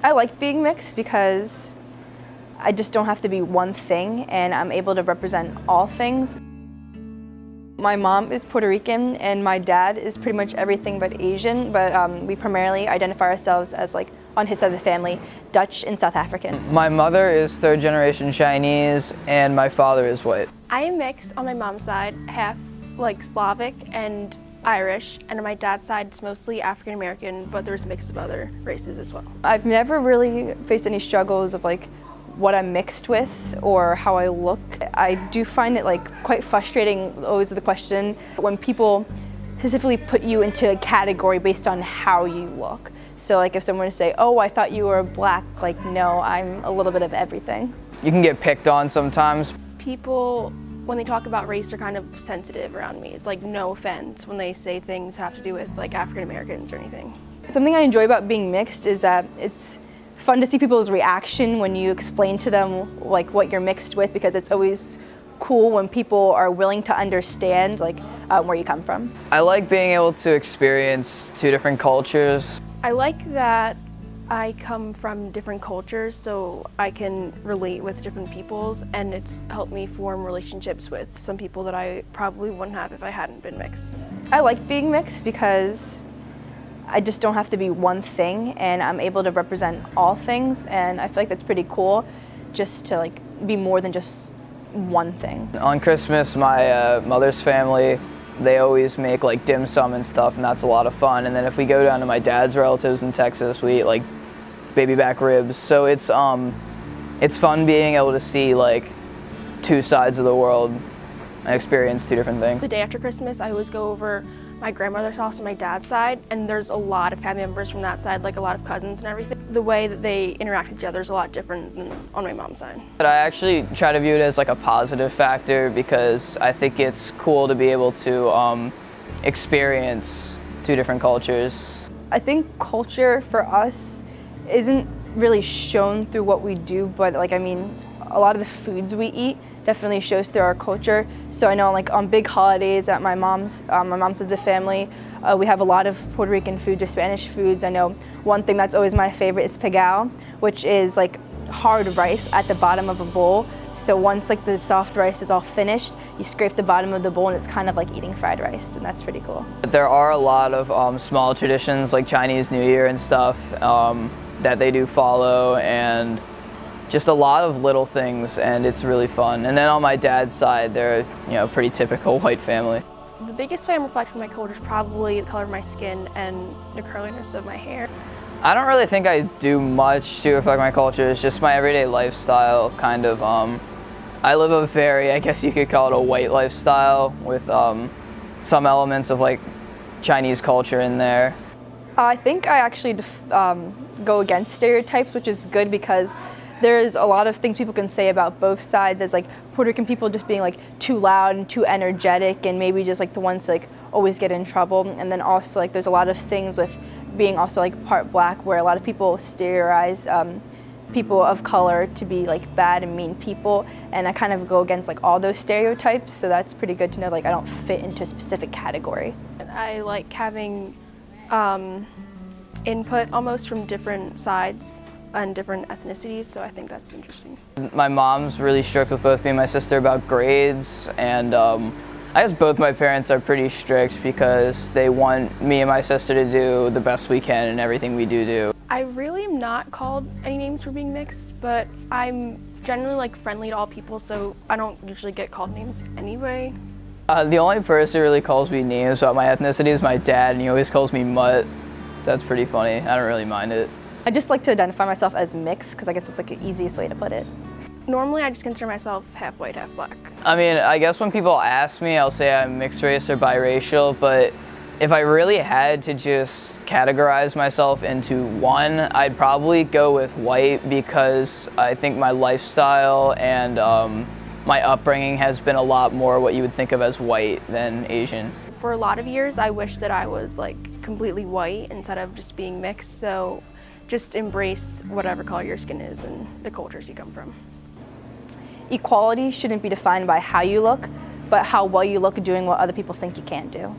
I like being mixed because I just don't have to be one thing and I'm able to represent all things. My mom is Puerto Rican and my dad is pretty much everything but Asian, but we primarily identify ourselves as, like, on his side of the family, Dutch and South African. My mother is third generation Chinese and my father is white. I am mixed on my mom's side, half like Slavic and Irish, and on my dad's side it's mostly African American, but there's a mix of other races as well. I've never really faced any struggles of, like, what I'm mixed with or how I look. I do find it, like, quite frustrating, always the question, when people specifically put you into a category based on how you look. So, like, if someone were to say, oh, I thought you were black, like, no, I'm a little bit of everything. You can get picked on sometimes. People, when they talk about race, are kind of sensitive around me. It's like no offense when they say things have to do with, like, African Americans or anything. Something I enjoy about being mixed is that it's fun to see people's reaction when you explain to them, like, what you're mixed with, because it's always cool when people are willing to understand, like, where you come from. I like being able to experience two different cultures. I like that I come from different cultures, so I can relate with different peoples, and it's helped me form relationships with some people that I probably wouldn't have if I hadn't been mixed. I like being mixed because I just don't have to be one thing and I'm able to represent all things, and I feel like that's pretty cool, just to, like, be more than just one thing. On Christmas, my mother's family, they always make, like, dim sum and stuff, and that's a lot of fun. And then if we go down to my dad's relatives in Texas, we eat, like, baby back ribs. So it's fun being able to see, like, two sides of the world and experience two different things. The day after Christmas, I always go over my grandmother's house on my dad's side, and there's a lot of family members from that side, like a lot of cousins and everything. The way that they interact with each other is a lot different than on my mom's side. But I actually try to view it as, like, a positive factor because I think it's cool to be able to experience two different cultures. I think culture for us isn't really shown through what we do, but, like, I mean, a lot of the foods we eat definitely shows through our culture. So I know, like, on big holidays at my mom's side of the family, we have a lot of Puerto Rican foods or Spanish foods. I know one thing that's always my favorite is pagao, which is, like, hard rice at the bottom of a bowl. So once, like, the soft rice is all finished, you scrape the bottom of the bowl and it's kind of like eating fried rice, and that's pretty cool. There are a lot of small traditions like Chinese New Year and stuff that they do follow, and just a lot of little things, and it's really fun. And then on my dad's side, they're, you know, pretty typical white family. The biggest way I'm reflecting my culture is probably the color of my skin and the curliness of my hair. I don't really think I do much to reflect my culture. It's just my everyday lifestyle, kind of. I live a very, I guess you could call it a white lifestyle with some elements of, like, Chinese culture in there. I think I actually go against stereotypes, which is good because there's a lot of things people can say about both sides, as, like, Puerto Rican people just being, like, too loud and too energetic and maybe just, like, the ones to, like, always get in trouble. And then also, like, there's a lot of things with being also, like, part black, where a lot of people stereotype people of color to be, like, bad and mean people, and I kind of go against, like, all those stereotypes, so that's pretty good to know, like, I don't fit into a specific category. I like having input almost from different sides and different ethnicities, so I think that's interesting. My mom's really strict with both me and my sister about grades, and I guess both my parents are pretty strict because they want me and my sister to do the best we can in everything we do. I really am not called any names for being mixed, but I'm generally, like, friendly to all people, so I don't usually get called names anyway. The only person who really calls me names about my ethnicity is my dad, and he always calls me mutt, so that's pretty funny. I don't really mind it. I just like to identify myself as mixed because I guess it's, like, the easiest way to put it. Normally I just consider myself half white, half black. I mean, I guess when people ask me, I'll say I'm mixed race or biracial, but if I really had to just categorize myself into one, I'd probably go with white because I think my lifestyle and my upbringing has been a lot more what you would think of as white than Asian. For a lot of years, I wish that I was, like, completely white instead of just being mixed, so just embrace whatever color your skin is and the cultures you come from. Equality shouldn't be defined by how you look, but how well you look doing what other people think you can't do.